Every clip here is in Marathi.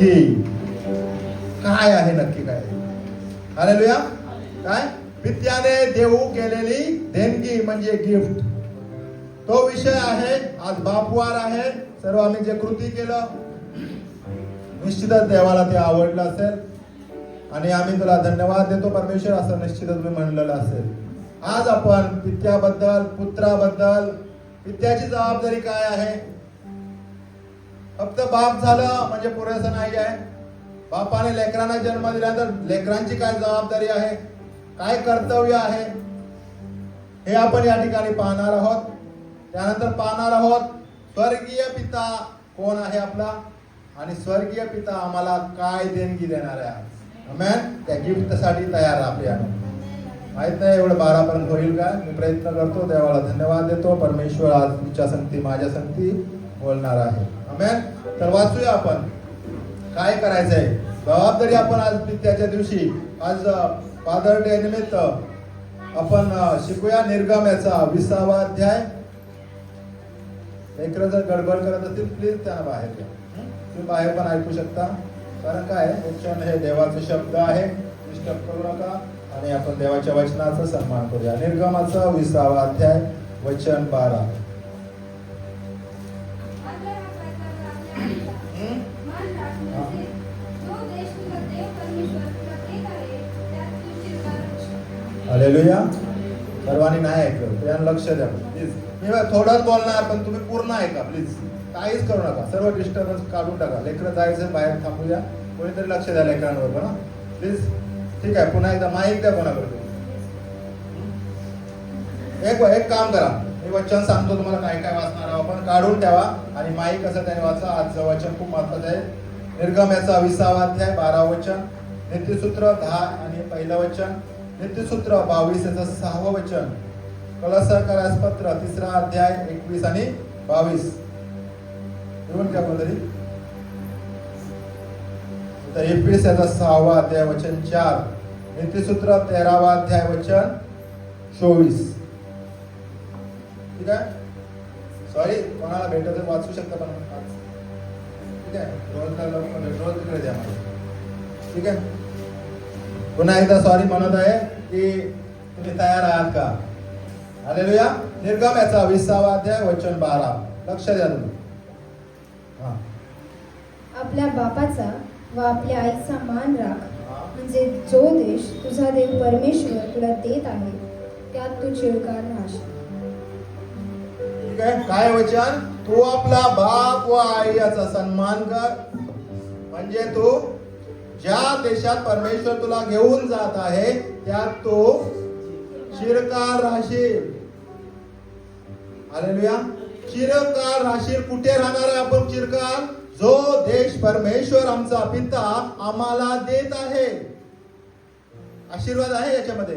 काय आहे नक्की काय? हालेलुया. काय? पित्याने देऊ केलेली देणगी म्हणजे गिफ्ट, तो विषय आहे. आज बापवार आहे. सर्व आम्ही जे कृती केलं निश्चितच देवाला ते आवडलं असेल आणि आम्ही तुला धन्यवाद देतो परमेश्वर असं निश्चितच तुम्ही म्हणलेलं असेल. आज आपण पित्याबद्दल, पुत्राबद्दल, पित्याची जबाबदारी काय आहे? फक्त बाप झालं म्हणजे पुरेसं नाही आहे. बापाने लेकरांना जन्म दिल्यानंतर लेकरांची काय जबाबदारी आहे, काय कर्तव्य आहे, हे आपण या ठिकाणी पाहणार आहोत. त्यानंतर पाहणार आहोत स्वर्गीय पिता कोण आहे आपला आणि स्वर्गीय पिता आम्हाला काय देणगी देणार आहे. आमेन. त्या गिफ्टसाठी तयार आपल्या माहित नाही एवढं 12 पर्यंत होईल का? मी प्रयत्न करतो. देवाला धन्यवाद देतो. परमेश्वर आज तुमच्या संगती माझ्या संगती बोलणार आहे. आमेन. तर वाचूया आपण काय करायचंय. जबाबदारी आपण आज पित्याच्या दिवशी, आज फादर डे निमित्त आपण शिकूया निर्गमनाचा 20वा अध्याय. लेकरं जर गडबड करत असतील प्लीज त्यांना बाहेर घ्या. तुम्ही बाहेर पण ऐकू शकता. कारण काय वचन हे देवाचे शब्द आहे, डिस्टर्ब करू नका आणि आपण देवाच्या वचनाचा सन्मान करूया. निर्गमनाचा 20वा अध्याय वचन 12. हालेलुया. सर्वांनी नाही ऐकलं त्यांना लक्ष द्या प्लीज. मी थोडंच बोलणार पण तुम्ही पूर्ण ऐका प्लीज. काहीच करू नका. सर्व डिस्टर्बन्स काढून टाका. लेकरं जायचं बाहेर थांबूया. कोणीतरी लक्ष द्या लेकरांवर ना प्लीज. ठीक आहे. पुन्हा एकदा माईक द्या कोणाकडे. एक काम करा. मी वचन सांगतो तुम्हाला काय काय वाचणार आहोत आपण. काढून ठेवा आणि माईक असं त्याने वाचा. आजचं वचन खूप महत्वाचं आहे. निर्गमनाचा 20वा अध्याय 12 वचन, नीतिसूत्र 10 आणि पहिलं वचन, नीतिसूत्र 22 याचं 6वं वचन, कलशकार्यास पत्र 3रा अध्याय 21 आणि 22. येऊन क्या बोलतरी तर 21 याचा 6वा अध्याय वचन 4, नीतिसूत्र 13वा अध्याय वचन 24. ठीक आहे. सॉरी कोणाला भेटत वाचू शकता पण ठीक आहे. रोज तिकडे द्या. ठीक आहे. पुन्हा एकदा सॉरी म्हणत आहे की तुम्ही तयार आहात का? हालेलुया. निर्गमनाचा 20वा अध्याय वचन 12. लक्ष द्या तुम्ही. आपल्या बापाचा व आपल्या आईचा मान राख, म्हणजे जो देश तुझा देव परमेश्वर तुला देत आहे त्यात तू चिरकाल राहशील. ठीक आहे. काय वचन? तू आपला बाप व आई याचा सन्मान कर, म्हणजे तू ज्या देशात परमेश्वर तुला घेऊन जात आहे त्यात तू चिरकाल राहशील. हालेलुया. चिरकाल राहशील. कुठे राहणार आहे आपण चिरकाल? जो देश परमेश्वर आमचा पिता आम्हाला देत आहे. आशीर्वाद आहे याच्यामध्ये.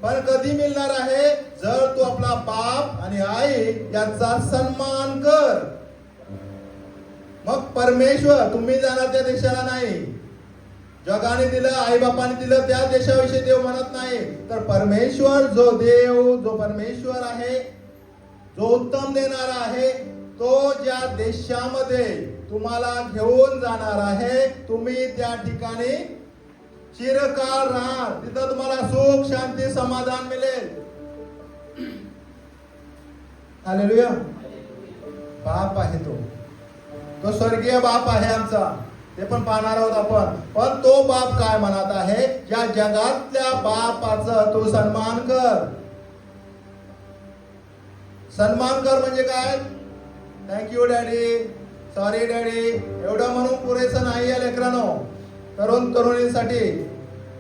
पण कधी मिळणार आहे? जर तू आपला बाप आणि आई यांचा सन्मान कर. मग परमेश्वर, तुम्ही जाणार त्या देशाला नाही. जगाने दिलं, आई बापाने दिलं त्या देशाविषयी देव म्हणत नाही. तर परमेश्वर जो देव, जो परमेश्वर आहे, जो उत्तम देणारा आहे, तो ज्या देशामध्ये तुम्हाला घेऊन जाणार आहे तुम्ही त्या ठिकाणी चिरकाल राहा. तिथं तुम्हाला सुख, शांती, समाधान मिळेल. हालेलुया. बाप आहे तो स्वर्गीय बाप आहे आमचा. ते पण पाहणार आहोत आपण. पण तो बाप काय म्हणत आहे? या जगातल्या बापाचं तू सन्मान कर. सन्मान कर म्हणजे काय? थँक्यू डॅडी, सॉरी डॅडी एवढं म्हणून पुरेसं नाही आहे लेकरांनो. तरुण तरुणींसाठी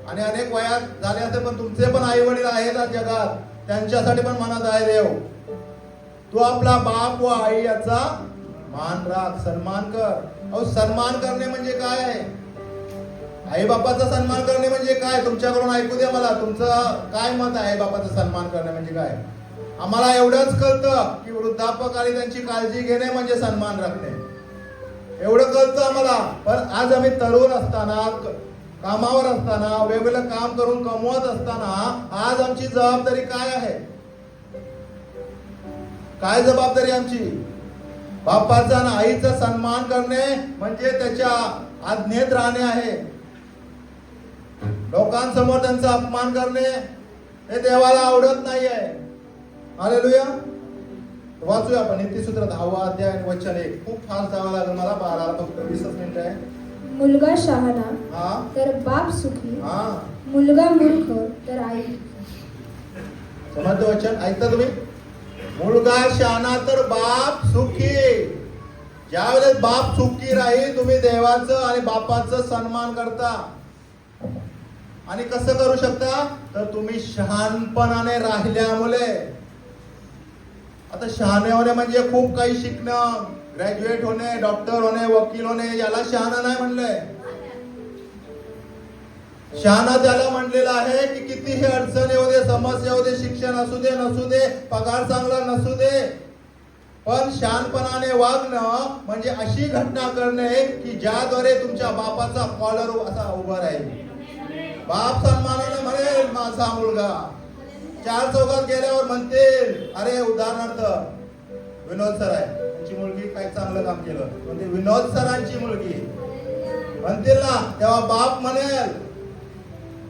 आणि अनेक वयात झाले असते पण तुमचे पण आई वडील आहेत आज जगात, त्यांच्यासाठी पण म्हणत आहे देव, तू आपला बाप व आई याचा मान राख, सन्मान कर. अहो सन्मान करणे म्हणजे काय? आई बापाचा सन्मान करणे म्हणजे काय? तुमच्याकडून ऐकू द्या मला. तुमचं काय मत आहे बापाचा सन्मान करणे म्हणजे काय? आम्हाला एवढंच कळतं की वृद्धापकाळी त्यांची काळजी घेणे म्हणजे सन्मान राखणे. एवढं कळतं आम्हाला. पण आज आम्ही तरुण असताना, कामावर असताना, वेगवेगळं काम करून कमवत असताना आज आमची जबाबदारी काय आहे? काय जबाबदारी आमची? बापाचा आणि आईचा सन्मान करणे म्हणजे त्याच्या आज्ञेत राहणे आहे. लोकांसमोर त्यांचा अपमान करणे हे देवाला आवडत नाही आहे. हालेलुया. वाचूया आपण नीतिसूत्र 10वा अध्याय आणि वचन 1. खूप फास्ट जावं लागेल मला, 12 फक्त 20 मिनिट आहे. मुलगा शहाणा हा तर बाप सुखी, हा मुलगा मूर्ख तर आई. समजलं वचन? ऐकता तुम्ही? मुलगा शहाणा तर बाप सुखी. ज्या वेळेस बाप सुखी राहील, तुम्ही देवाचं आणि बापाचं सन्मान करता. आणि कसं करू शकता? तर तुम्ही शहाणपणाने राहिल्यामुळे. आता शहाणे होणे म्हणजे खूप काही शिकणं, ग्रॅज्युएट होणे, डॉक्टर होणे, वकील होणे, याला शहाणा नाही म्हणलंय. शहाणा त्याला म्हणलेला आहे की कितीही अडचण येऊ दे, समस्या येऊ दे, शिक्षण असू दे नसू दे, पगार चांगला नसू दे, पण शहाणपणाने वागणं म्हणजे अशी घटना करणे की ज्याद्वारे तुमच्या बापाचा कॉलर असा उभा राहील. बाप सन्मानाने म्हणेल माझा मुलगा. चार चौकात गेल्यावर म्हणतील, अरे उदाहरणार्थ विनोद सर आहे, त्यांची मुलगी काय चांगलं काम केलं, म्हणजे विनोद सरांची मुलगी म्हणतील ना, तेव्हा बाप म्हणेल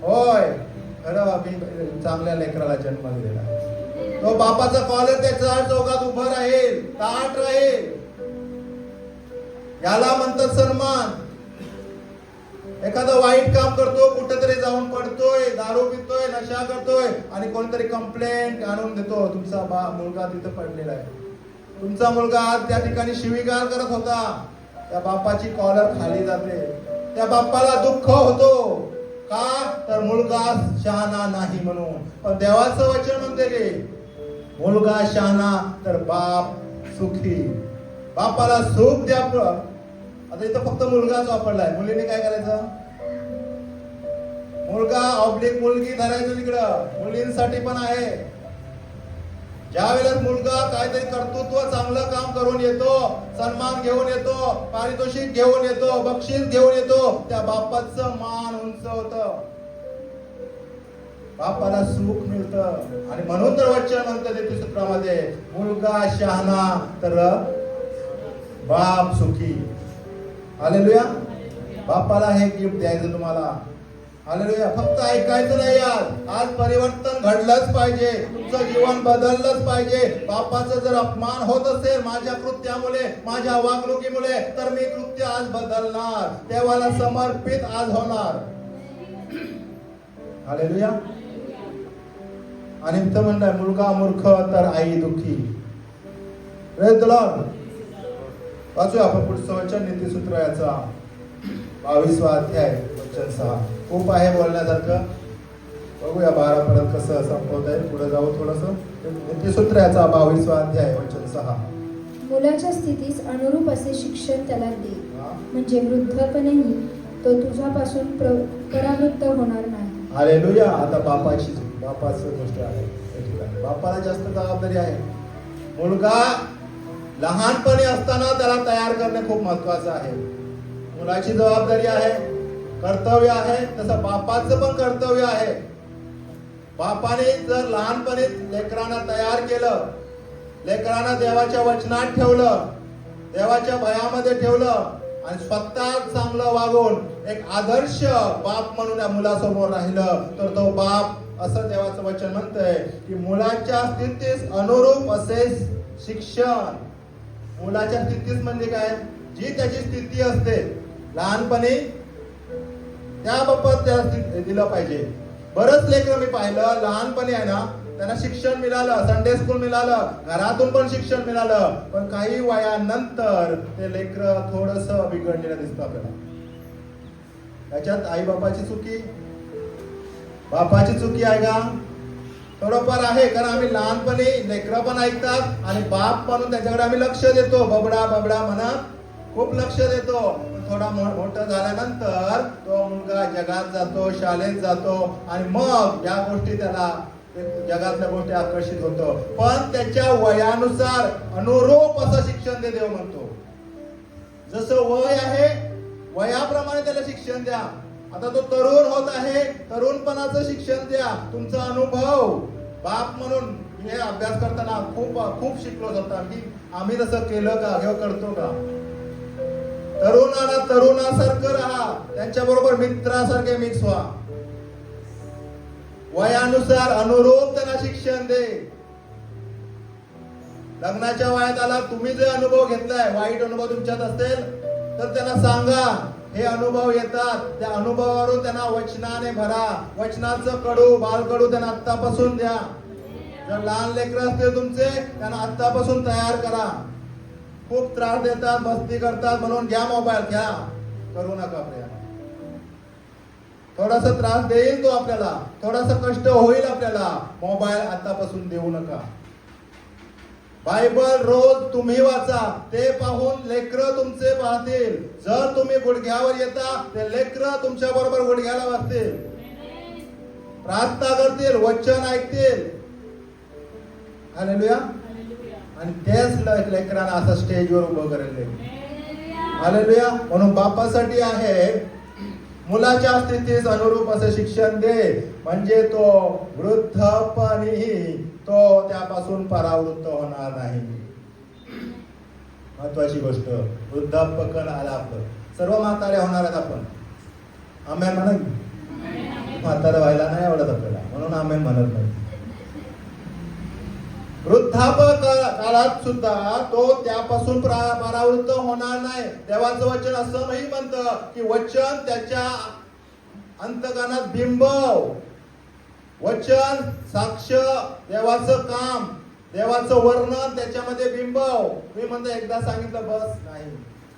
होय खरं मी चांगल्या लेकराला जन्म दिलेला. तो बापाचा कॉलर त्या चार चौकात उभं राहील, ताट राहील. याला म्हणतात सन्मान. एखादं वाईट काम करतो, कुठेतरी जाऊन पडतोय, दारू पितोय, नशा करतोय आणि कोणतरी कंप्लेंट आणून देतो, तुमचा मुलगा तिथं पडलेला आहे, तुमचा मुलगा आज त्या ठिकाणी शिवीगाळ करत होता. त्या बापाची कॉलर खाली जाते. त्या बापाला दुःख होतो. का? तर मुलगा शहाणा नाही म्हणून. पण देवाचं वचन म्हणते की मुलगा शहाणा तर बाप सुखी. बापाला सुख द्या. आता इथं फक्त मुलगाच वापरलाय, मुलीने काय करायचं? मुलगा ऑब्लिक मुलगी धरायचं तिकडं. मुलींसाठी पण आहे. ज्या वेळेस मुलगा काहीतरी कर्तृत्व चांगलं काम करून येतो, सन्मान घेऊन येतो, पारितोषिक घेऊन येतो, बक्षीस घेऊन येतो, त्या बापाचं मान उंच होतं, बापाला सुख मिळतं. आणि म्हणून तर वचन म्हणतं नीतिसूत्रामध्ये, मुलगा शहाणा तर बाप सुखी. हालेलुया. बापाला हे गिफ्ट द्यायचं तुम्हाला. हालेलुया. फक्त ऐकायचं नाही. आज परिवर्तन घडलंच पाहिजे. तुमचं जीवन बदललंच पाहिजे. बापाचा जर अपमान होत असेल माझ्या कृत्यामुळे, माझ्या वागणुकीमुळे, तर मी कृत्य आज बदलणार, देवाला समर्पित आज होणार. हालेलुया. आणि इथं म्हणताय मुलगा मूर्ख तर आई दुःखी. Praise the Lord. वाचूया आपण पुढचं वचन, नीतिसूत्र याचा 22वा अध्याय वचन 6. खूप आहे बोलण्यासारखं. बघूया 12 पर्यंत कसं संपवत आहे. पुढे जाऊ थोडस. नीतिसूत्र याचा 22वा अध्याय वचन 6. मुलाच्या स्थितीस अनुरूप असे शिक्षण त्याला दे, म्हणजे वृद्धपणेही तो तुझ्यापासून परावृत्त होणार नाही. हालेलुया. आता बापाचं गोष्ट आहे. बापाला जास्त जबाबदारी आहे. मुलगा लहानपणी असताना त्याला तयार करणे खूप महत्वाचं आहे. मुलाची जबाबदारी आहे, कर्तव्य आहे, तसं बापाचं पण कर्तव्य आहे. बापाने जर लहानपणी लेकरांना तयार केलं, लेकरांना देवाच्या वचनात ठेवलं, देवाच्या भयामध्ये ठेवलं आणि स्वतः चांगलं वागून एक आदर्श बाप म्हणून या मुलासमोर राहिलं, तर तो बाप, असं देवाचं वचन म्हणतंय की मुलाच्या स्थितीस अनुरूप असे शिक्षण. मुलाच्या स्थितीस म्हणजे काय? जी त्याची स्थिती असते लहानपणी, त्या बाबत त्याला दिलं पाहिजे. बरंच लेकरं मी पाहिलं लहानपणी आहे ना, त्यांना शिक्षण मिळालं, संडे स्कूल मिळालं, घरातून पण शिक्षण मिळालं, पण काही वयानंतर ते लेकरं थोडस बिघडलेलं दिसतं आपल्याला. त्याच्यात आई बापाची चुकी, बापाची चुकी आहे का? थोडंफार आहे. कारण आम्ही लहानपणी लेकरं पण ऐकतात आणि बाप म्हणून त्याच्याकडे आम्ही लक्ष देतो, बबडा बबडा म्हणत खूप लक्ष देतो. थोडा मोठं झाल्यानंतर तो मुलगा जगात जातो, शाळेत जातो आणि मग या गोष्टी त्याला, जगातल्या गोष्टी आकर्षित होतो. पण त्याच्या वयानुसार अनुरूप असं शिक्षण देव म्हणतो. जसं वय आहे वयाप्रमाणे त्याला शिक्षण द्या. आता तो तरुण होत आहे, तरुणपणाचं शिक्षण द्या. तुमचा अनुभव बाप म्हणून हे अभ्यास करताना खूप शिकलो होता की आम्ही तसं केलं का, हे करतो का. तरुणाला तरुणासारखं राहा, त्यांच्या बरोबर मित्रासारखे मिक्स व्हा, वयानुसार अनुरूप त्यांना शिक्षण दे. लग्नाच्या वयात आला, तुम्ही जे अनुभव घेतलाय, वाईट अनुभव तुमच्यात असतील तर त्यांना सांगा, हे अनुभव येतात, त्या अनुभवावरून त्यांना वचनाने भरा. वचनाचं कडू, बालकडू त्यांना आत्तापासून द्या. जर लहान लेकरं असतील तुमचे, त्यांना आत्तापासून तयार करा. खूप त्रास देतात, मस्ती करतात म्हणून घ्या मोबाईल, घ्या, करू नका प्रयत्न. थोडासा त्रास देईल तो आपल्याला, थोडासा कष्ट होईल आपल्याला, मोबाईल आतापासून देऊ नका. बायबल रोज तुम्ही वाचा, ते पाहून लेकरं तुमचे पाहतील. जर तुम्ही गुडघ्यावर येता, ते लेकरं तुमच्या बरोबर गुडघ्याला बसतील, प्रार्थना करतील, वचन ऐकतील. हालेलुया. आणि तेच लेकरांना असं स्टेजवर उभं करेल. हालेलुया. म्हणून बापासाठी आहे, मुलाच्या स्थितीस अनुरूप असे शिक्षण दे, म्हणजे तो वृद्धपणी तो त्यापासून परावृत्त होणार नाही. महत्वाची गोष्ट, वृद्धापकन आला आपलं. सर्व म्हातारे होणार आहेत आपण. आमेन म्हणा. म्हातारा व्हायला नाही आवडत आपल्याला, म्हणून आमेन म्हणत नाही. वृद्धापक काळात सुद्धा तो त्यापासून परावृत्त होणार नाही. देवाचं वचन असंही म्हणतं की वचन त्याच्या अंतकरणात बिंबव, वचन साक्ष, देवाचं काम, देवाचं वर्णन त्याच्यामध्ये बिंबव. मी म्हणतो एकदा सांगितलं बस नाही.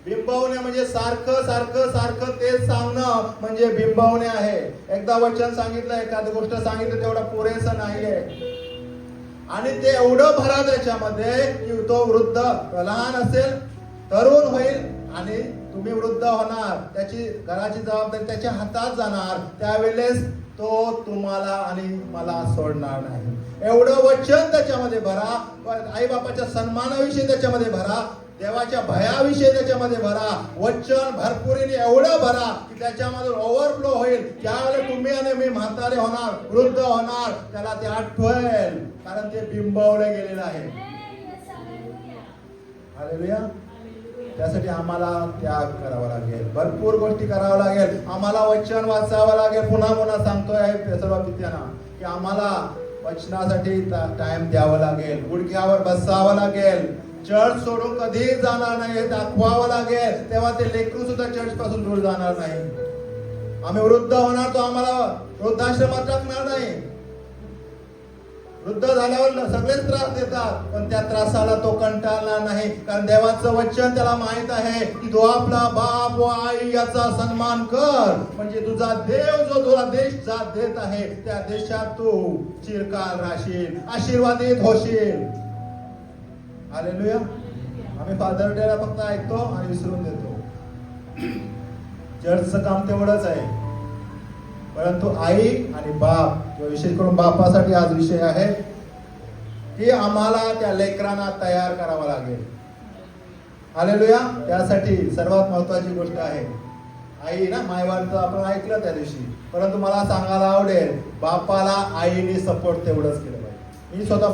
बिंबवणे म्हणजे सारखं सारखं सारखं तेच सांगणं म्हणजे बिंबवणे आहे. एकदा वचन सांगितलं, एखादी गोष्ट सांगितलं, तेवढं पुरेसं नाहीये. आणि ते एवढं भरा त्याच्यामध्ये की तो वृद्ध, लहान असेल, तरुण होईल आणि तुम्ही वृद्ध होणार, त्याची घराची जबाबदारी त्याच्या हातात जाणार, त्यावेळेस तो तुम्हाला आणि मला सोडणार नाही. एवढं वचन त्याच्यामध्ये भरा. आई बापाच्या सन्मानाविषयी त्याच्यामध्ये भरा, देवाच्या भयाविषयी त्याच्यामध्ये भरा. वचन भरपुरीने एवढं भरा की त्याच्यामध्ये ओव्हरफ्लो होईल. त्यावेळेला तुम्ही आणि मी म्हातारे होणार, वृद्ध होणार, त्याला ते आठवेल, कारण ते बिंबवले गेलेलं आहे. हालेलुया. त्यासाठी आम्हाला त्याग करावा लागेल, भरपूर गोष्टी कराव्या लागेल. आम्हाला वचन वाचावं लागेल. पुन्हा पुन्हा सांगतोय सर्व पित्यांना की आम्हाला वचनासाठी टाइम द्यावं लागेल, गुडघ्यावर बसावं लागेल. चर्च सोडून कधी जाणार नाही हे दाखवावं लागेल, तेव्हा ते लेकरू सुद्धा चर्च पासून दूर जाणार नाही. आम्ही वृद्ध होणार, तो आम्हाला वृद्धाश्रमात टाकणार नाही. वृद्ध झाल्यावर सगळेच त्रास देतात, पण त्या त्रासाला तो कंटाळणार नाही, कारण देवाचं वचन त्याला माहित आहे की तो आपला बाप व आई याचा सन्मान कर, म्हणजे तुझा देव जो तुला देश जात देत आहे त्या देशात तू चिरकाल राहशील, आशीर्वादित होशील. हालेलुया. आम्ही फादर डेला फक्त ऐकतो आणि विसरून देतो. चर्चचं काम तेवढंच आहे, परंतु आई आणि बाप, किंवा विशेष करून बापासाठी आज विषय आहे की आम्हाला त्या लेकरांना तयार करावं लागेल. हालेलुया. त्यासाठी सर्वात महत्वाची गोष्ट आहे आई ना. मायवाचं आपण ऐकलं त्या दिवशी, परंतु मला सांगायला आवडेल बापाला आईने सपोर्ट तेवढंच केलं पाहिजे. मी स्वतः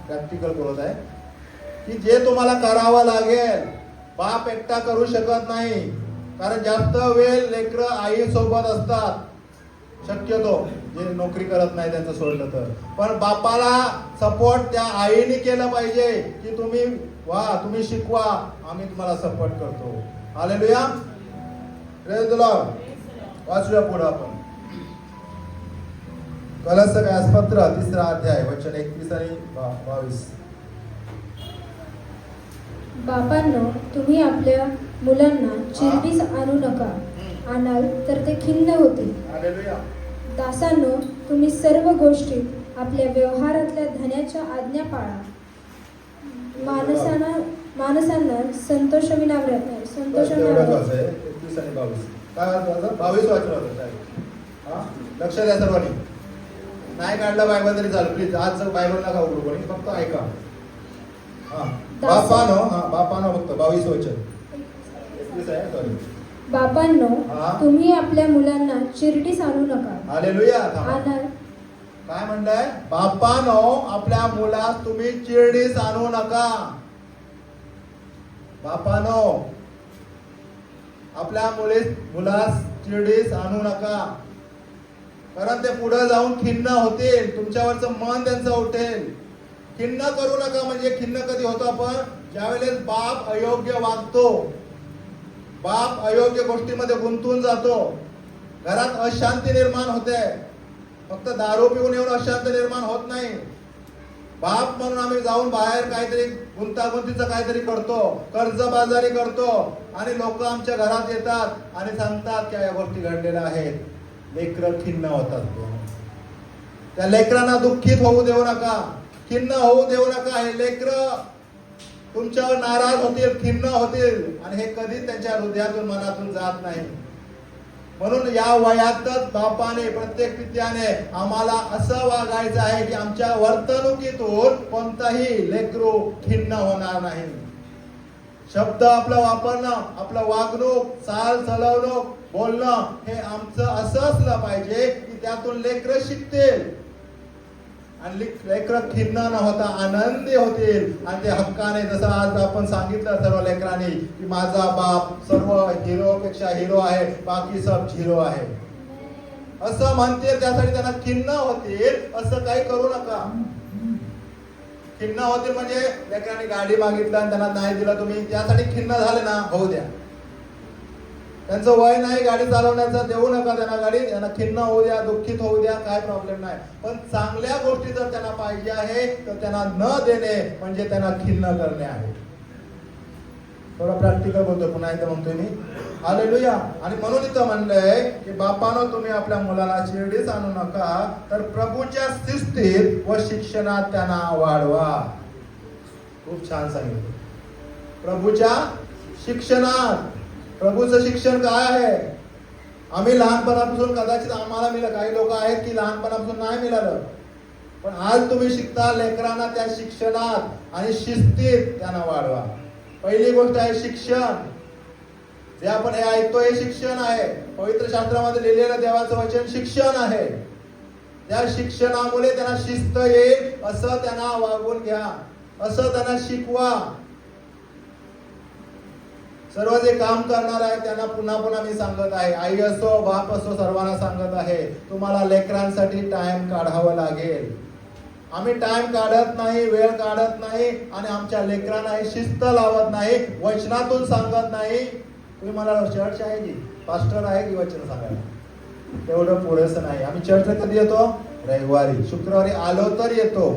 प्रॅक्टिकल बोलत आहे की जे तुम्हाला करावं लागेल, बाप एकटा करू शकत नाही, कारण जास्त वेळ लेकरं आई सोबत असतात, शक्यतो जे नोकरी करत नाही त्यांचं सोडलं तर. पण बापाला सपोर्ट त्या आईने केलं पाहिजे की तुम्ही वा, तुम्ही शिकवा, आम्ही तुम्हाला सपोर्ट करतो. हालेलुया. Praise the Lord. वाचूया पुढे आपण कलस्स पत्र 3 अध्याय वचन 31 आणि 22. बापांनो, तुम्ही आपल्या मुलांना चिरडीस आणू नका, आणाल तर ते खिन्न होतील. हालेलुया. दासांनो, तुम्ही सर्व गोष्टीत आपल्या व्यवहारातल्या धन्याच्या आज्ञा पाळा. माणसांना संतोषविना लक्ष द्या सर्वांनी. नाही काढलं बायबल तरी चालू, प्लीज आज बायबल नका उघडू कोणी, फक्त ऐका. बापानो फक्त 22 वचन 21 आहे. सॉरी. बापांनो, तुम्ही आपल्या मुलांना चिरडीस आणू नका. हालेलुया. काय म्हणताय? बापानो, आपल्या मुलास तुम्ही चिरडीस आणू नका. बापानो, आपल्या मुलास चिडीस आणू नका, कारण ते पुढे जाऊन खिन्न होतील, तुमच्यावरचं मन त्यांचं उठेल. खिन्न करू नका. म्हणजे खिन्न कधी होतो आपण? ज्यावेळेस बाप अयोग्य वागतो, बाप अयोग्य गोष्टीमध्ये गुंतून जातो, घरात अशांती निर्माण होते. फक्त दारू पिऊन येऊन अशांत निर्माण होत नाही. बाप म्हणून आम्ही जाऊन बाहेर काहीतरी गुंतागुंतीचं काहीतरी करतो, कर्जबाजारी करतो, आणि लोक आमच्या घरात येतात आणि सांगतात की या गोष्टी घडलेल्या आहेत. लेकरं खिन्न होतात. त्या लेकरांना दुःखित होऊ देऊ नका, खिन्न होऊ देऊ नका. हे लेकरं तुमच्यावर नाराज होतील, खिन्न होतील, आणि हे कधी त्यांच्या हृदयातून मनातून जात नाही. म्हणून या वयातच बापाने, प्रत्येक पित्याने आम्हाला असं वागायचं आहे की आमच्या वर्तणुकीतून कोणताही लेकरू खिन्न होणार नाही. शब्द आपलं वापरणं, आपलं वागणूक, चाल चलवणूक, बोलणं हे आमचं असं असलं पाहिजे की त्यातून लेकरं शिकतील आणि लेकरं खिन्न न होता आनंदी होतील, आणि ते हक्काने, जसं आज आपण सांगितलं सर्व लेकरांनी की माझा बाप सर्व हिरोपेक्षा हिरो आहे, बाकी सब झिरो आहे, असं म्हणतील. त्यासाठी त्यांना खिन्न होतील असं काही करू नका. खिन्न होतील म्हणजे लेकरांनी गाडी मागितलं आणि त्यांना नाही दिलं तुम्ही, त्यासाठी खिन्न झाले ना, होऊ द्या. त्यांचं वय नाही गाडी चालवण्याचं, देऊ नका त्यांना गाडी. त्यांना खिन्न होऊ द्या, दुःखित होऊ द्या, काय प्रॉब्लेम नाही. पण चांगल्या गोष्टी जर त्यांना पाहिजे आहे तर त्यांना न देणे म्हणजे त्यांना खिन्न करणे आहे. थोडं प्रॅक्टिकल बोलतो, पुन्हा एकदा म्हणतोय मी. हालेलुया. आणि म्हणून इथं म्हणलंय की बापानो तुम्ही आपल्या मुलाला शिर्डीस आणू नका, तर प्रभूच्या शिस्तीत व शिक्षणात त्यांना वाढवा. खूप छान सांगितलं. प्रभूच्या शिक्षणात. प्रभूचं शिक्षण काय आहे? आम्ही लहानपणापासून कदाचित आम्हाला मिळालं, काही लोक आहेत की लहानपणापासून नाही मिळालं, पण आज तुम्ही शिकता. लेकरांना त्या शिक्षणात आणि शिस्तीत त्यांना वाढवा. पहिली गोष्ट आहे शिक्षण. जे आपण हे ऐकतो हे शिक्षण आहे. पवित्र शास्त्रामध्ये लिहिलेलं देवाचं वचन शिक्षण आहे. त्या शिक्षणामुळे त्यांना शिस्त येईल, असं त्यांना वागून घ्या, असं त्यांना शिकवा. सर्व जे काम करणार आहे त्यांना पुन्हा पुन्हा मी सांगत आहे, आई असो बाप असो सर्वांना सांगत आहे, तुम्हाला लेकरांसाठी टाइम काढावं लागेल. आम्ही टाइम काढत नाही, वेळ काढत नाही, आणि आमच्या लेकरांना हे शिस्त लावत नाही, वचनातून सांगत नाही. तुम्ही मला चर्च आहे की पास्टर आहे की वचन सांगायला, तेवढं पुरेसं नाही. आम्ही चर्चला कधी येतो? रविवारी, शुक्रवारी आलो तर येतो.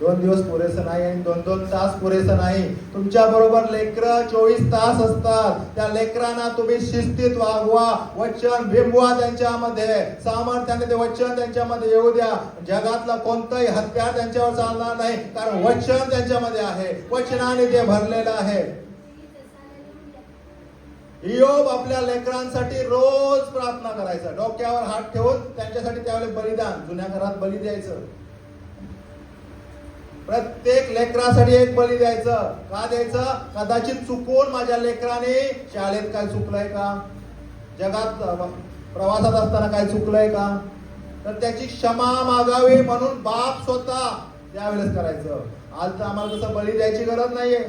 2 दिवस पुरेसं नाही आणि 2-2 तास पुरेसं नाही. तुमच्या बरोबर लेकरं 24 तास असतात. त्या लेकरांना तुम्ही शिस्तीत वागवा, वचन बिंबवा त्यांच्यामध्ये, सामर्थ्याने ते वचन त्यांच्यामध्ये येऊ द्या. जगातला कोणताही हत्यार त्यांच्यावर चालणार नाही, कारण वचन त्यांच्यामध्ये आहे, वचनाने ते भरलेलं आहे. इयोब आपल्या लेकरांसाठी रोज प्रार्थना करायचा, डोक्यावर हात ठेवून त्यांच्यासाठी त्यावेळेस बलिदान, जुन्या घरात बली द्यायचं. प्रत्येक लेकरासाठी एक बली द्यायचं. का द्यायचं? कदाचित चुकून माझ्या लेकराने शाळेत काय चुकलंय का, जगात प्रवासात असताना काय चुकलंय का, तर त्याची क्षमा मागावी म्हणून बाप स्वतः त्यावेळेस करायचं. आज तर आम्हाला तसं बली द्यायची गरज नाहीये.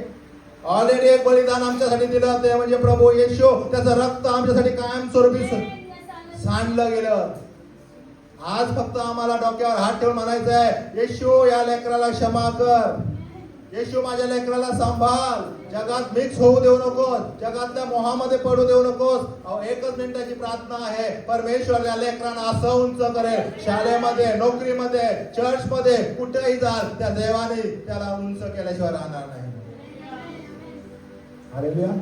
ऑलरेडी एक बलिदान आमच्यासाठी दिलं, ते म्हणजे प्रभू येशू. त्याचं रक्त आमच्यासाठी कायमस्वरूपी सांडलं गेलं. आज फक्त आम्हाला डोक्यावर हात ठेवून म्हणायचं आहे, येशू या लेकराला क्षमा कर, येशू माझ्या लेकराला सांभाळ, जगात मिक्स होऊ देऊ नकोस, जगातल्या मोहामध्ये पडू देऊ नकोस. एकच मिनिटाची प्रार्थना आहे, परमेश्वर या लेकरांना असं उंच करेल, शाळेमध्ये, नोकरीमध्ये, चर्चमध्ये, कुठेही जाल त्या देवाने त्याला उंच केल्याशिवाय राहणार नाही. हालेलुया.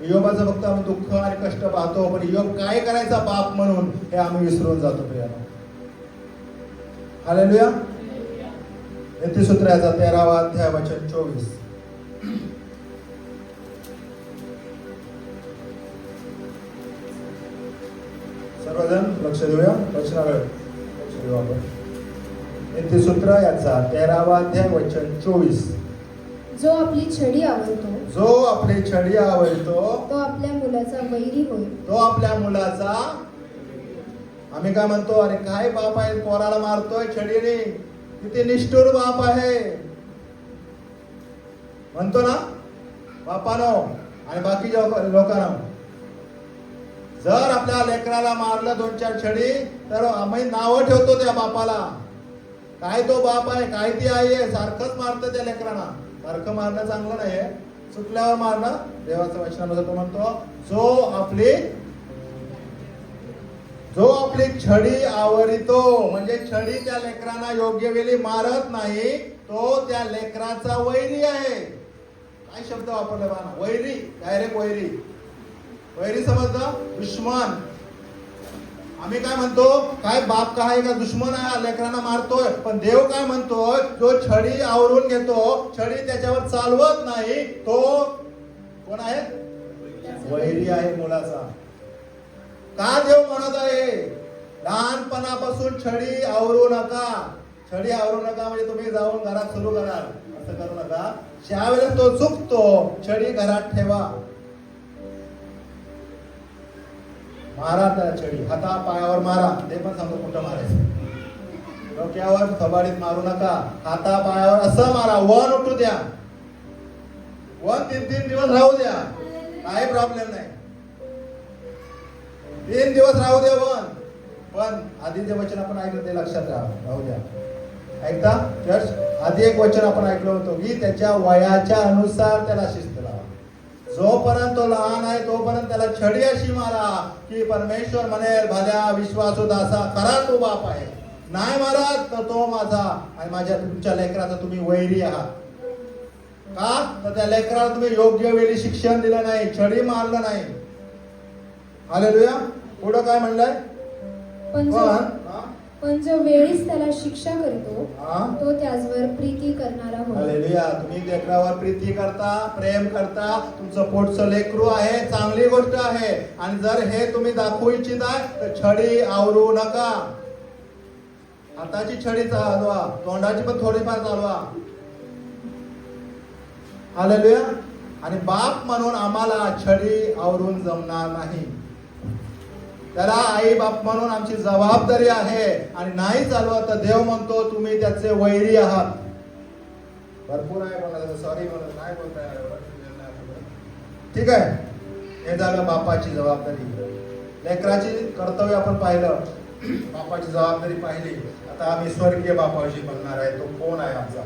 इयोबाचं फक्त आम्ही दुःख आणि कष्ट पाहतो, पण इयोब काय करायचा बाप म्हणून हे आम्ही विसरून जातो प्रियानो. हालेलुया. नीतिसूत्राचा 13वा अध्याय वचन 24. सर्वजण लक्ष देऊया, वचनाकडे लक्ष देऊ आपण. नीतिसूत्र याचा 13वा अध्याय वचन 24. जो आपली छडी आवडतो, जो आपली छडी आवडतो, तो आपल्या मुलाचा वैरी होईल. तो आपल्या मुलाचा, आम्ही काय म्हणतो, अरे काय बाप आहे, पोराला मारतोय छडीने, किती निष्ठुर बाप आहे म्हणतो ना. बापानो, आणि बाकीच्या लोकांना जर आपल्या लेकराला मारलं 2-4 छडी तर आम्ही नावं ठेवतो त्या बापाला. काय तो बाप आहे, काय ती आई आहे, सारखंच मारतं त्या लेकरांना. सारखं मारणं चांगलं नाहीये, चुकल्यावर मारणं. देवाचं वचनानुसार तो म्हणतो जो आपली छडी आवरितो, म्हणजे छडी त्या लेकरांना योग्य वेळी मारत नाही, तो त्या लेकराचा वैरी आहे. काय शब्द वापरला बघा, वैरी, डायरेक्ट वैरी. वैरी समजलं, दुश्मन. आम्ही काय म्हणतो, काय बाप काय का दुश्मन आहे, लेकरांना मारतोय. पण देव काय म्हणतोय, जो छडी आवरून घेतो, छडी त्याच्यावर चालवत नाही, तो कोण आहे, वैरी आहे मुलाचा. का देव म्हणत आहे, लहानपणापासून छडी आवरू नका. छडी आवरू नका म्हणजे तुम्ही जाऊन घरात सुरू कराल, असं करू नका. ज्यावेळेस तो चुकतो, छडी घरात ठेवा. मारा त्याला छडी, हाता पायावर मारा. ते पण सांगतो कुठं मारायचं. डोक्यावर थबाडीत मारू नका, हाता पायावर असं मारा. वन उठू द्या, वन 3 दिवस राहू द्या, काही प्रॉब्लेम नाही. 3 दिवस राहू द्या वन. पण आधी जे वचन आपण ऐकलं ते लक्षात राहू द्या. ऐकता चर्च, आधी एक वचन आपण ऐकलं होतं की त्याच्या वयाच्या अनुसार त्याला शिस्त लावा. जोपर्यंत तो लहान आहे तोपर्यंत त्याला छडी अशी मारा की परमेश्वर म्हणेल, भल्या विश्वासू दासा, खरा तो बाप आहे. नाही मारत तर तो माझा आणि माझ्या तुमच्या लेकराचा तुम्ही वैरी आहात. का तर त्या लेकराला तुम्ही योग्य वेळी शिक्षण दिलं नाही, छडी मारलं नाही. हालेलुया. पुढं काय म्हणलंय, पण जो वेळीच त्याला शिक्षा करतो तो त्याचवर प्रीती करणारा होय. हालेलुया. तुम्ही लेकरावर प्रीती करता, प्रेम करता, तुमचं पोटचं लेकरू आहे, चांगली गोष्ट आहे. आणि जर हे तुम्ही दाखवू इच्छिता तर छडी आवरू नका. हाताची छडी चालवा, तोंडाची पण थोडीफार चालवा. हालेलुया. आणि बाप म्हणून आम्हाला छडी आवरून जमणार नाही. त्याला आई बाप म्हणून आमची जबाबदारी आहे. आणि नाही चालवत तर देव म्हणतो तुम्ही त्याचे वैरी आहात. भरपूर आहे बोलायचं, सॉरी बोलत नाही बोलताय. ठीक आहे, हे झालं बापाची जबाबदारी. लेकराची कर्तव्य आपण पाहिलं, बापाची जबाबदारी पाहिली. आता आम्ही स्वर्गीय बापाविषयी बोलणार आहे. तो कोण आहे आमचा.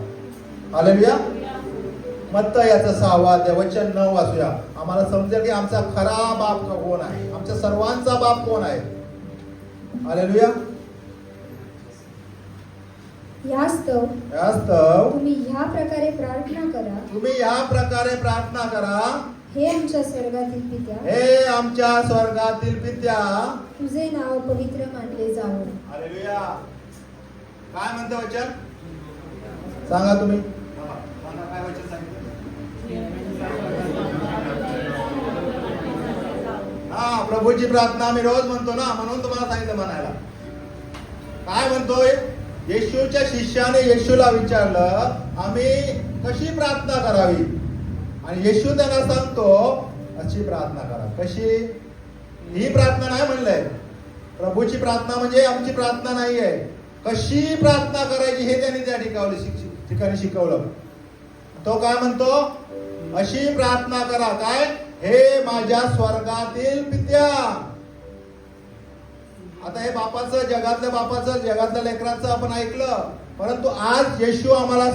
हालेलुया. मत्ती याचं 6 अध्याय वचन 9 वाचूया. आम्हाला समजेल की आमचा खरा बाप कोण आहे, आमच्या सर्वांचा बाप कोण आहे. हालेलुया. यास्तव तुम्ही ह्या प्रकारे प्रार्थना करा, हे आमच्या स्वर्गातील पित्या, तुझे नाव पवित्र मानले जावो. हालेलुया. काय म्हणतं वचन, सांगा तुम्ही. काय वचन सांगितलं. हा, प्रभूची प्रार्थना आम्ही रोज म्हणतो ना, म्हणून तुम्हाला सांगितलं म्हणायला. काय म्हणतोय, येशूच्या शिष्याने येशूला विचारलं आम्ही कशी प्रार्थना करावी. आणि येशू त्यांना सांगतो अशी प्रार्थना करा. कशी, ही प्रार्थना नाही म्हणलंय. प्रभूची प्रार्थना म्हणजे आमची प्रार्थना नाहीये. कशी प्रार्थना करायची हे त्यांनी त्या ठिकाणी शिकवलं. तो काय म्हणतो, अशी प्रार्थना करा. काय, हे माझ्या स्वर्गातील पित्या. आता हे बापाचं, जगातल्या लेकरांचं आपण ऐकलं. परंतु आज येशू आम्हाला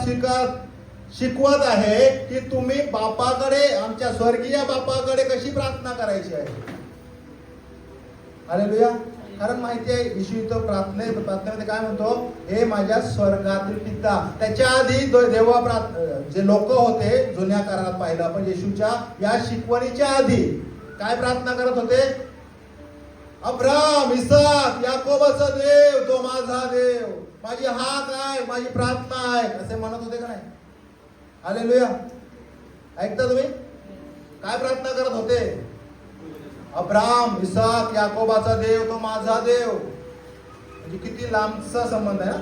शिकवत आहे की तुम्ही बापाकडे, आमच्या स्वर्गीय बापाकडे कशी प्रार्थना करायची आहे. हालेलुया. कारण माहिती आहे, येशू इथं प्रार्थनेमध्ये काय म्हणतो, हे माझ्या स्वर्गातील पिता. त्याच्या आधी जे लोक होते जुन्या काळात पाहिलं आपण, येशूच्या या शिकवणीच्या आधी काय प्रार्थना करत होते. अब्राम, इसाक, याकोबाचा देव, तो माझा देव, माझी हाक आहे, माझी प्रार्थना आहे, असे म्हणत होते का नाही. हालेलुया. ऐकता तुम्ही, काय प्रार्थना करत होते. अब्राम, इसाक, याकोबाचा देव, तो माझा देव. म्हणजे किती लांबचा संबंध आहे ना.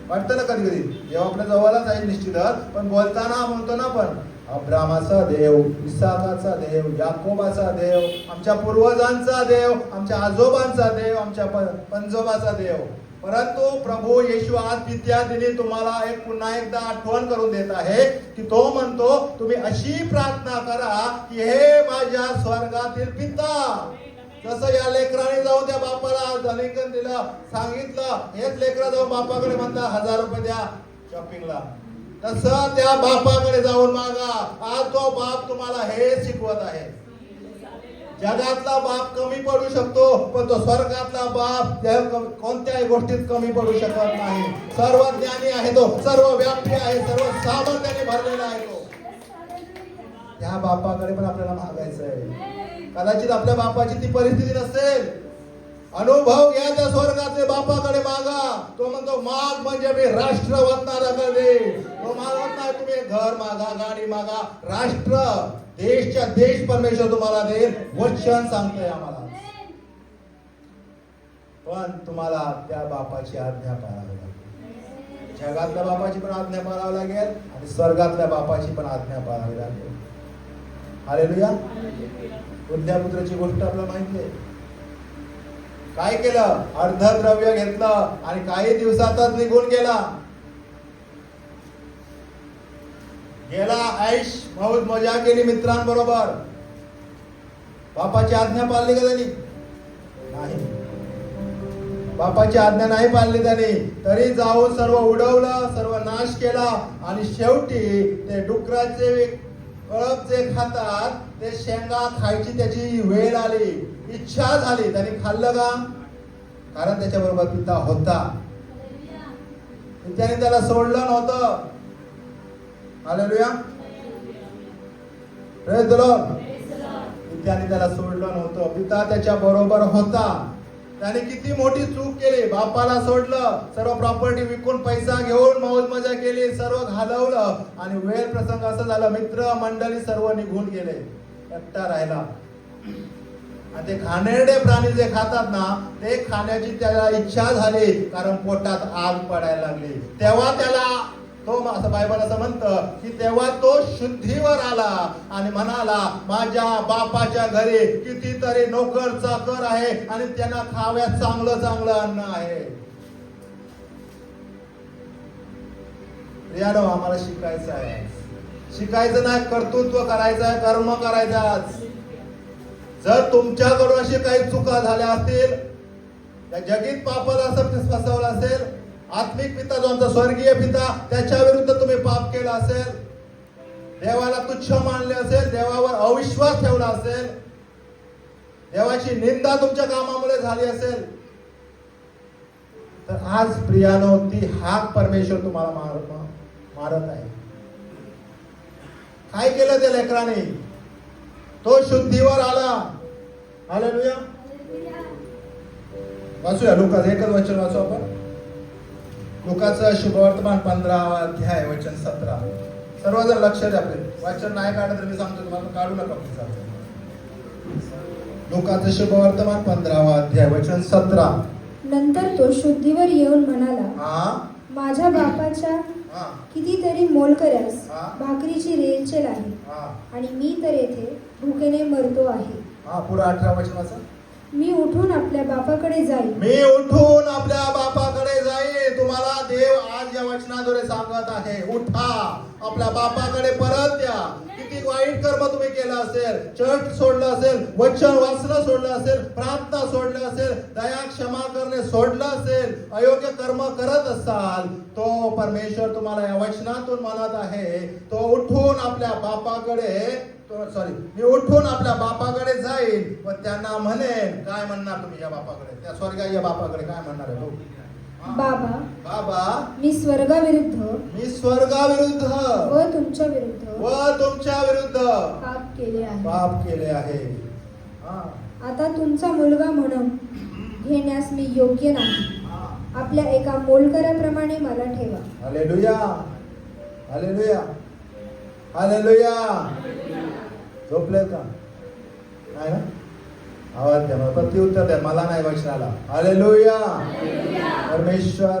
वाटतं ना कधी कधी, जेव्हा आपल्या जवळच आहे निश्चितच, पण बोलताना म्हणतो ना आपण, अब्रामाचा देव, इसाकाचा देव, याकोबाचा देव, आमच्या पूर्वजांचा देव, आमच्या आजोबांचा देव, आमच्या पंजोबाचा देव. परंतु प्रभू येशू आज विद्यार्थ्यांनी तुम्हाला एक पुन्हा एकदा आठवण करून देत आहे की तो म्हणतो तुम्ही अशी प्रार्थना करा की हे माझ्या स्वर्गातील पिता. जसं या लेकराने जाऊन त्या बापाला धनिकन दिलं, सांगितलं, हेच लेकरं जाऊन बापाकडे म्हणता 1000 रुपये द्या शॉपिंगला, तसं त्या बापाकडे जाऊन मागा. आज तो बाप तुम्हाला हे शिकवत आहे. जगातला बाप कमी पडू शकतो, पण तो स्वर्गातला बाप त्या कोणत्याही गोष्टीत कमी पडू शकत नाही. सर्व ज्ञानी आहे तो, सर्व व्यापी आहे, सर्व सामर्थ्याने भरलेला आहे तो. त्या बापाकडे पण आपल्याला मागायचं आहे. कदाचित आपल्या बापाची ती परिस्थिती नसेल. अनुभव घ्या त्या स्वर्गातले बापाकडे मागा. तो म्हणतो माग म्हणजे मी राष्ट्र वतनाला दे. तो मागत नाही तुम्ही घर मागा, गाडी मागा, राष्ट्र देशच्या देश परमेश्वर तुम्हाला देईल. वचन सांगतोय आम्हाला. पण तुम्हाला त्या बापाची आज्ञा पाळावी लागेल. जगातल्या बापाची पण आज्ञा पाळावी लागेल आणि स्वर्गातल्या बापाची पण आज्ञा पाळावी लागेल. हालेलुया. पुत्राची गोष्ट आपल्याला माहिती आहे. काय केलं? अर्धद्रव्य घेतलं आणि काही दिवसातच निघून गेला. ऐश मौज मजा केली मित्रांबरोबर. बापाची आज्ञा पाळली का त्यांनी? नाही. बापाची आज्ञा नाही पाळली त्यांनी. तरी जाऊन सर्व उडवलं, सर्व नाश केला आणि शेवटी ते डुकराचे कळप जे खातात ते शेंगा खायची त्याची वेळ आली, इच्छा झाली. त्यांनी खाल्लं का? कारण त्याच्याबरोबर पिता होता. त्याने त्याला सोडलं नव्हतं. हालेलुया. Praise the Lord. पित्याने त्याला सोडलं नव्हतं. पिता त्याच्या बरोबर होता. त्याने किती मोठी चूक केली. बापाला सोडलं, सर्व प्रॉपर्टी विकून पैसा घेऊन मौज मजा केली, सर्व घालवलं आणि वेळ प्रसंग असं झालं मित्र मंडळी सर्व निघून गेले. एकटा राहिला. आणि ते खाणेरडे प्राणी जे खातात ना ते खाण्याची त्याला इच्छा झाली, कारण पोटात आग पडायला लागली. तेव्हा त्याला तो असं बायबल असं म्हणतं की तेव्हा तो शुद्धीवर आला आणि म्हणाला माझ्या बापाच्या घरी कितीतरी नोकर चाकर आहे आणि त्यांना खाव्यात चांगलं चांगलं अन्न आहे. प्रियानो, आम्हाला शिकायचं आहे. शिकायचं नाही, कर्तृत्व करायचं आहे, कर्म करायचं आज. जर तुमच्याकडून अशी काही चुका झाल्या असतील, त्या जगीत पापाला असं फसवलं असेल, आत्मिक पिता जो आमचा स्वर्गीय पिता त्याच्या विरुद्ध तुम्ही पाप केला असेल, देवाला तुच्छ मानले असेल, देवावर अविश्वास ठेवला असेल, देवाची निंदा तुमच्या कामामुळे झाली असेल, तर आज प्रियानो ती हाक परमेश्वर तुम्हाला मारत आहे. काय केलं त्या लेकराने? तो शुद्धीवर आला. हालेलुया. वाचूया लुकाचं एकच वचन वाचू आपण. लुकाचं शुभवर्तमान 15वा अध्याय वचन 17. सर्वजण लक्ष द्या. वाचन नाही काढलं तर मी सांगतो तुम्हाला, काढू नका. लुकाचं शुभवर्तमान 15वा अध्याय वचन 17. नंतर तो शुद्धीवर येऊन म्हणाला, माझ्या बापाच्या कितीतरी मोलकऱ्यास भाकरीची रेलचेल आहे आणि मी तर येथे भुकेने मरतो आहे. पुढे 18 वचन वाचा. मी उठून आपल्या बापाकडे जाईल. मी उठून आपल्या बापाकडे जाईल. तुम्हाला देव आज या वचनाद्वारे सांगत आहे, उठा, आपल्या बापाकडे परत या. किती वाईट कर्म तुम्ही केलं असेल, चर्च सोडलं असेल, वचन वाचणं सोडलं असेल, प्रार्थना सोडलं असेल, दया क्षमा करणे सोडलं असेल, अयोग्य कर्म करत असाल, तो परमेश्वर तुम्हाला या वचनातून म्हणत आहे, तो उठून आपल्या बापाकडे मी उठून आपल्या बापाकडे जाईल व त्यांना म्हणेन. काय म्हणणार तुम्ही या बापाकडे, त्या स्वर्गीय बापाकडे काय म्हणणार आहे? बाबा, बाबा, मी स्वर्गाविरुद्ध व तुमच्या विरुद्ध पाप केले आहे. आता तुमचा मुलगा म्हणून घेण्यास मी योग्य नाही. आपल्या एका मोलकऱ्याप्रमाणे मला ठेवा. Hallelujah, hallelujah, hallelujah. झोपले का? नाही ना? आवाज द्या, प्रत्युत्तर द्या. मला नाही वचनाला. हालेलुया. परमेश्वर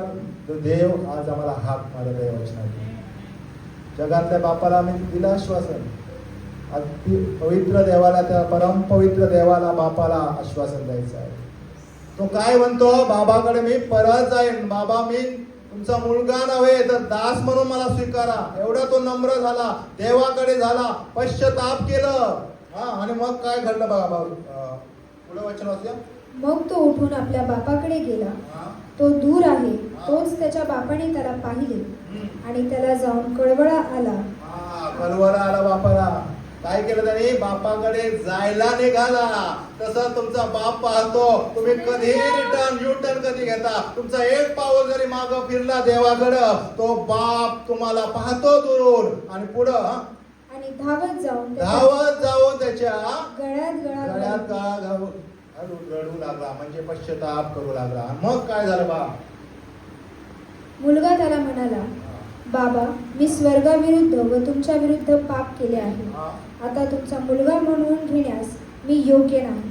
देव आज आम्हाला हाक मारत आहे वचनात. जगातल्या बापाला आम्ही दिलं आश्वासन, पवित्र देवाला, त्या परम पवित्र देवाला, बापाला आश्वासन द्यायचं आहे. तो काय म्हणतो, बाबाकडे मी परत जाईन, बाबा मी तुमचा मुलगा नव्हे तर दास म्हणून मला स्वीकारा. एवढा तो नम्र झाला, देवाकडे झाला, पश्चाताप केलं. हा, आणि मग काय घडलं बघा पुढे वचन वाचूया. मग तो उठून आपल्या बापाकडे गेला. तो दूर आहे तोच त्याच्या बापाने त्याला पाहिले आणि त्याला जाऊन कळवळा आला. कळवळा आला बापाला. काय केलं त्याने, बापाकडे जायला निघाला. तसं तुमचा बाप पाहतो, तुम्ही कधी रिटर्न यू टर्न कधी घेता, तुमचा एक पाऊल जरी माग फिरला देवाकडं, तो बाप तुम्हाला पाहतो दुरून आणि पुढं आणि धावत जाऊन त्याच्या गळ्यात गळा रडू लागला, म्हणजे पश्चाताप करू लागला. मग काय झालं बा, मुलगा त्याला म्हणाला, बाबा मी स्वर्गाविरुद्ध व तुमच्या विरुद्ध पाप केले आहे. आता तुमचा मुलगा म्हणून घेण्यास मी योग्य नाही.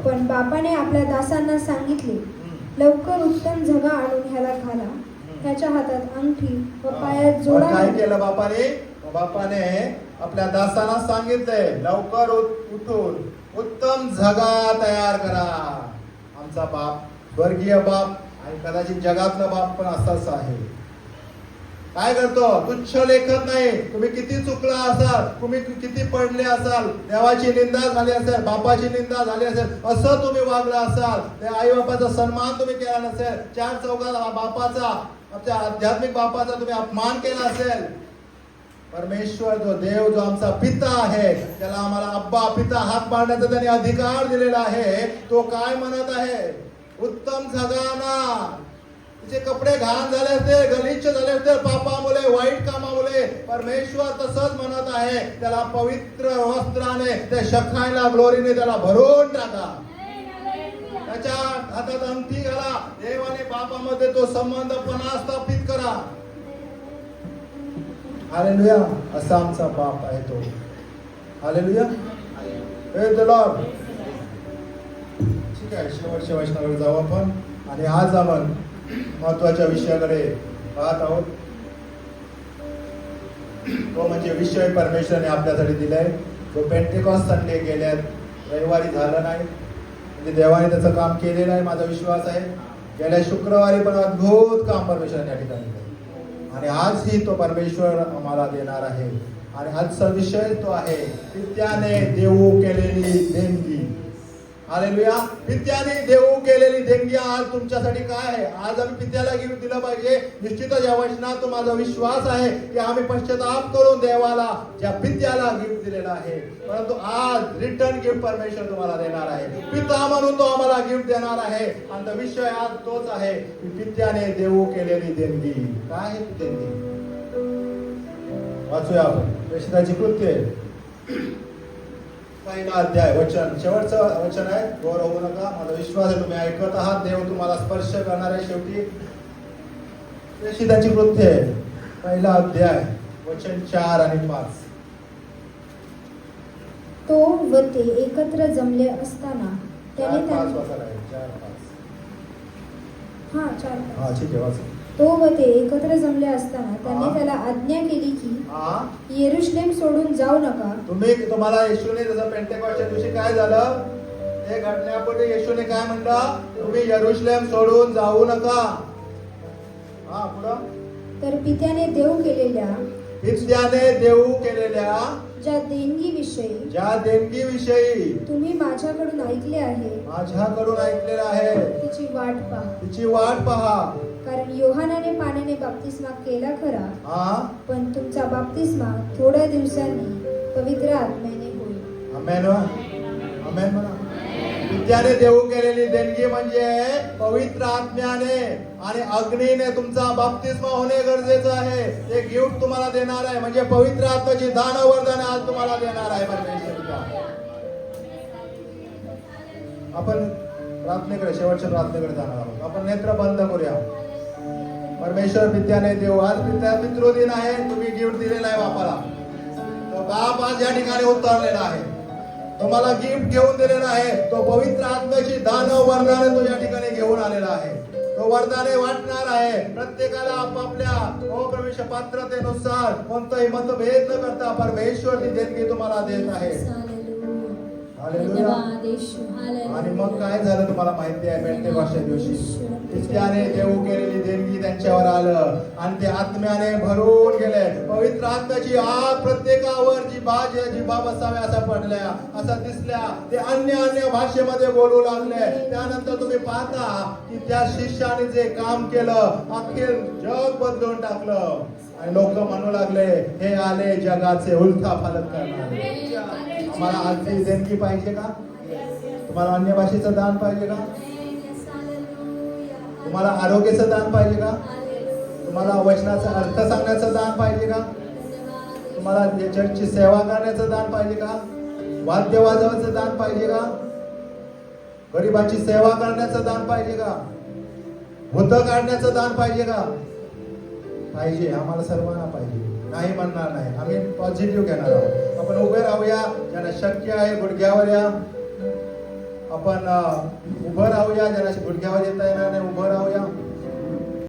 पण बापाने आपल्या दासांना सांगितले, लवकर उत्तम झगा आणून ह्याला घाला, ह्याच्या हातात अंगठी व पायात जोडा. काय केलं बापाने आपल्या दासांना सांगितलंय, लवकर उठून उत्तम झगा तयार करा. आमचा बाप, स्वर्गीय बाप आणि कदाचित जगातला बाप पण असाच आहे. काय करतो, तुच्छ लेखत नाही. तुम्ही किती चुकला असाल, तुम्ही किती पडले असाल, देवाची निंदा झाली असेल, बापाची निंदा झाली असेल, असं तुम्ही वागला असाल, त्या आई बापाचा सन्मान तुम्ही केला नसेल, चार चौघात बापाचा, आमच्या आध्यात्मिक बापाचा तुम्ही अपमान केला असेल, परमेश्वर जो देव जो आमचा पिता आहे, त्याला आम्हाला अब्बा पिता हात मारण्याचा त्याने अधिकार दिलेला आहे, तो काय म्हणत आहे, उत्तम झगाना. तिचे कपडे घाण झाले असते, गलिच्छ झाले असते पापामुळे, वाईट कामामुळे, परमेश्वर तसंच म्हणत आहे, त्याला पवित्र वस्त्राने, त्या शखायला ग्लोरीने त्याला भरून टाका, त्याच्या हातात अंगठी घाला, देव आणि बापामध्ये तो संबंध पुन्हा स्थापित करा. हालेलुया. असा आमचा बाप आहे तो. हालेलुया. Praise the Lord. ठीक आहे, शेवटच्या वचनाकडे जाऊ आपण. आणि आज आपण महत्वाच्या विषयाकडे पाहत आहोत. तो म्हणजे विषय परमेश्वराने आपल्यासाठी दिलाय, जो पेंटेकॉस्ट संडे गेल्यात रविवारी झाला नाही, म्हणजे देवाने त्याचं काम केलेलं आहे, माझा विश्वास आहे. गेल्या शुक्रवारी पण अद्भुत काम परमेश्वराने या ठिकाणी केलं आणि आजही तो परमेश्वर आम्हाला देणार आहे. आणि आजचा विषय तो आहे पित्याने देऊ केलेली देणगी. हालेलुया. पित्याने देऊ केलेली देणगी आज तुमच्यासाठी काय आहे. आज आम्ही पित्याला गिफ्ट दिलं पाहिजे. निश्चितच या वचनात माझा विश्वास आहे की आम्ही पश्चाताप करून देवाला, ज्या पित्याला गिफ्ट दिलेला आहे, परंतु आज रिटर्न गिफ्ट परमेश्वर तुम्हाला देणार आहे. पिता म्हणून तो आम्हाला गिफ्ट देणार आहे. आणि तो विषय आज तोच आहे की पित्याने देऊ केलेली देणगी. काय आहे देणगी, वाचूया आपण. प्रेषिताची कृत्ये पहिला अध्याय, वचन, शेवटचं वचन आहे. घोर होऊ नका. माझा विश्वास आहे तुम्ही ऐकत आहात. देव तुम्हाला स्पर्श करणार आहे. शेवटी प्रेषिताची कृत्ये पहिला अध्याय, वचन 4 आणि 5. तो व ते एकत्र जमले असताना त्याने 4-5 वाचायला आहे. 4-5. हा, 4-5. ठीक आहे, वाचा. तो व ते एकत्र जमले असताना त्याने त्याला आज्ञा केली की यरूशलेम सोडून जाऊ नका. तुम्हाला येशूने जसं पेंटेकॉस्टच्या दिवशी काय झालं ते घडण्यापूर्वी येशूने काय म्हणलं, तुम्ही यरूशलेम सोडून जाऊ नका. पुढं. तर पित्याने देऊ केलेल्या ज्या देणगीविषयी तुम्ही माझ्याकडून ऐकले आहे, तिची वाट पहा. कारण योहानाने पाण्याने बाप्तिस्मा केला खरा, पण तुमचा बाप्तिस्मा थोड्या दिवसांनी पवित्र आत्म्याने होईल. आमेन. आमेन म्हणा. पित्याने देऊ केलेली देणगी म्हणजे पवित्र आत्म्याने आणि अग्नीने तुमचा बाप्तिस्मा होणे गरजेचं आहे. ते गिफ्ट तुम्हाला देणार आहे. म्हणजे पवित्र आत्म्याची दान वरदाने आज तुम्हाला देणार आहे परमेश्वर. आपण प्रार्थनेकडे, शेवटच्या प्रार्थनेकडे जाणार आहोत. आपण नेत्र बंद करूया. परमेश्वर पित्याने देऊ. आज पितृदिन आहे. तुम्ही गिफ्ट दिलेला आहे बापाला. तो बाप आज या ठिकाणी उतरलेला आहे. तुम्हाला गिफ्ट घेऊन दिलेला आहे. तो पवित्र आत्म्याची दान वरदाने तो या ठिकाणी घेऊन आलेला आहे. तो वरदाने वाटणार आहे. प्रत्येकाला आपापल्या परमेश्वर पात्रतेनुसार कोणताही मतभेद न करता परमेश्वर ती देणगी तुम्हाला देत आहे. हालेलुया. धन्यवाद येशू. हालेलुया. आणि मग काय झालं तुम्हाला माहिती आहे पेंटेकॉस्टच्या दिवशी नित्याने देऊ केलेली देणगी त्यांच्यावर आलं आणि ते आत्म्याने भरून गेले. पवित्र आत्म्याची आग प्रत्येकावर जिभा बसाव्या असा पडल्या, असा दिसल्या. ते अन्य भाषेमध्ये बोलू लागले. त्यानंतर तुम्ही पाहता की त्या शिष्याने जे काम केलं अख्खे जग बदलून टाकलं आणि लोक म्हणू लागले हे आले जगाचे उलथा पालट करणारे. आम्हाला आजची देणगी पाहिजे का? तुम्हाला अन्य भाषेचं दान पाहिजे का? तुम्हाला आरोग्याचं दान पाहिजे का? तुम्हाला वचनाचा अर्थ सांगण्याचं दान पाहिजे का? तुम्हाला चर्चची सेवा करण्याचं दान पाहिजे का? वाद्य वाजवायचं दान पाहिजे का? गरिबांची सेवा करण्याचं दान पाहिजे का? भूत काढण्याचं दान पाहिजे का? पाहिजे. आम्हाला सर्वांना पाहिजे. नाही म्हणणार नाही. आम्ही पॉझिटिव्ह घेणार आहोत. आपण उभे राहूया. ज्यांना शक्य आहे गुडघ्यावर या. आपण उभं राहूया. ज्यांना गुडघ्यावर येता येणार नाही उभं राहूया.